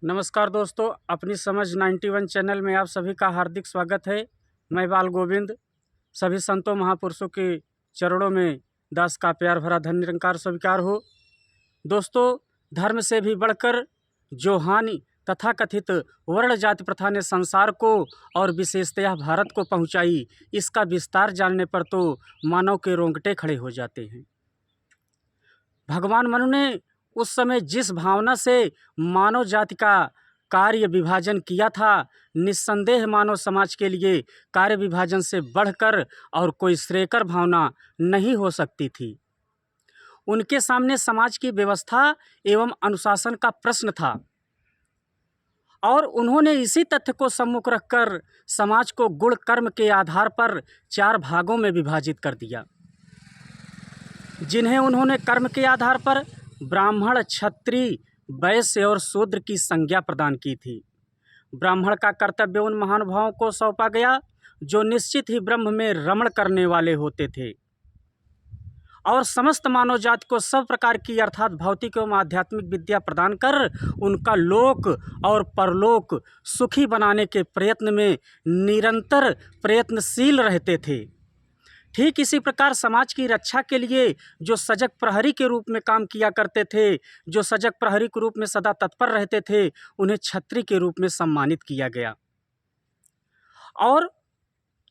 नमस्कार दोस्तों, अपनी समझ 91 चैनल में आप सभी का हार्दिक स्वागत है। मैं बाल गोविंद सभी संतों महापुरुषों के चरणों में दास का प्यार भरा धन निरंकार स्वीकार हो। दोस्तों, धर्म से भी बढ़कर जो हानि तथाकथित वर्ण जाति प्रथा ने संसार को और विशेषतः भारत को पहुंचाई, इसका विस्तार जानने पर तो मानव के रोंगटे खड़े हो जाते हैं। भगवान मनु ने उस समय जिस भावना से मानव जाति का कार्य विभाजन किया था, निस्संदेह मानव समाज के लिए कार्य विभाजन से बढ़कर और कोई श्रेयकर भावना नहीं हो सकती थी। उनके सामने समाज की व्यवस्था एवं अनुशासन का प्रश्न था और उन्होंने इसी तथ्य को सम्मुख रखकर समाज को गुण कर्म के आधार पर 4 भागों में विभाजित कर दिया, जिन्हें उन्होंने कर्म के आधार पर ब्राह्मण, क्षत्रिय, वैश्य और शूद्र की संज्ञा प्रदान की थी। ब्राह्मण का कर्तव्य उन महानुभावों को सौंपा गया जो निश्चित ही ब्रह्म में रमण करने वाले होते थे और समस्त मानव जाति को सब प्रकार की अर्थात भौतिक एवं आध्यात्मिक विद्या प्रदान कर उनका लोक और परलोक सुखी बनाने के प्रयत्न में निरंतर प्रयत्नशील रहते थे। ठीक इसी प्रकार समाज की रक्षा के लिए जो सजग प्रहरी के रूप में काम किया करते थे, जो सजग प्रहरी के रूप में सदा तत्पर रहते थे, उन्हें छत्री के रूप में सम्मानित किया गया। और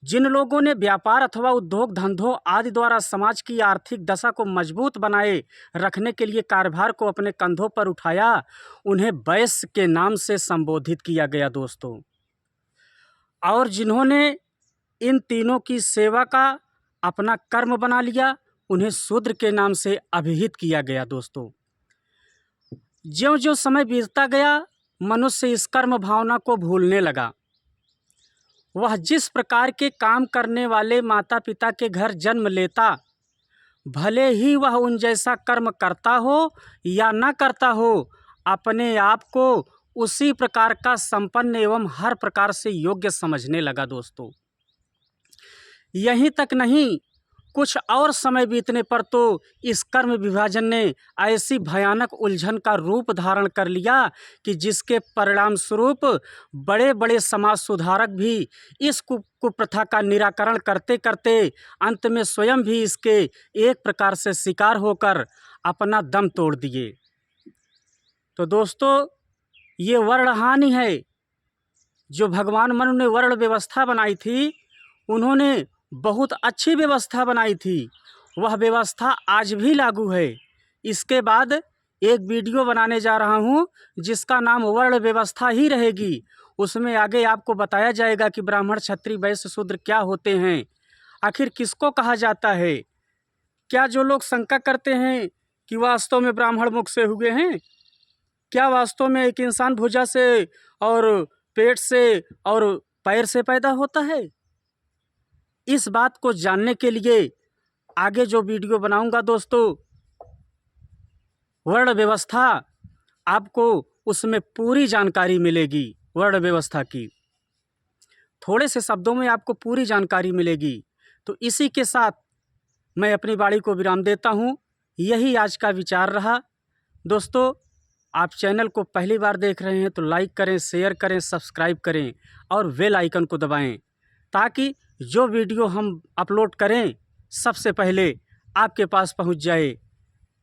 जिन लोगों ने व्यापार अथवा उद्योग धंधों आदि द्वारा समाज की आर्थिक दशा को मजबूत बनाए रखने के लिए कार्यभार को अपने कंधों पर उठाया, उन्हें वैश्य के नाम से संबोधित किया गया दोस्तों। और जिन्होंने इन तीनों की सेवा का अपना कर्म बना लिया, उन्हें शूद्र के नाम से अभिहित किया गया दोस्तों। ज्यों-ज्यों समय बीतता गया, मनुष्य इस कर्म भावना को भूलने लगा। वह जिस प्रकार के काम करने वाले माता पिता के घर जन्म लेता, भले ही वह उन जैसा कर्म करता हो या न करता हो, अपने आप को उसी प्रकार का संपन्न एवं हर प्रकार से योग्य समझने लगा दोस्तों। यहीं तक नहीं, कुछ और समय बीतने पर तो इस कर्म विभाजन ने ऐसी भयानक उलझन का रूप धारण कर लिया कि जिसके परिणाम स्वरूप बड़े बड़े समाज सुधारक भी इस कुप्रथा का निराकरण करते करते अंत में स्वयं भी इसके एक प्रकार से शिकार होकर अपना दम तोड़ दिए। तो दोस्तों, ये वर्ण हानि है। जो भगवान मनु ने वर्ण व्यवस्था बनाई थी, उन्होंने बहुत अच्छी व्यवस्था बनाई थी। वह व्यवस्था आज भी लागू है। इसके बाद एक वीडियो बनाने जा रहा हूँ जिसका नाम वर्ण व्यवस्था ही रहेगी। उसमें आगे आपको बताया जाएगा कि ब्राह्मण, क्षत्रिय, वैश्य, शूद्र क्या होते हैं, आखिर किसको कहा जाता है। क्या जो लोग शंका करते हैं कि वास्तव में ब्राह्मण मुख से हुए हैं, क्या वास्तव में एक इंसान भुजा से और पेट से और पैर से पैदा होता है, इस बात को जानने के लिए आगे जो वीडियो बनाऊंगा दोस्तों, वर्ण व्यवस्था, आपको उसमें पूरी जानकारी मिलेगी। वर्ण व्यवस्था की थोड़े से शब्दों में आपको पूरी जानकारी मिलेगी। तो इसी के साथ मैं अपनी वाणी को विराम देता हूँ। यही आज का विचार रहा दोस्तों। आप चैनल को पहली बार देख रहे हैं तो लाइक करें, शेयर करें, सब्सक्राइब करें और बेल आइकन को दबाएं, ताकि जो वीडियो हम अपलोड करें सबसे पहले आपके पास पहुंच जाए।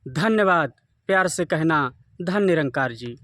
धन्यवाद। प्यार से कहना, धन निरंकार जी।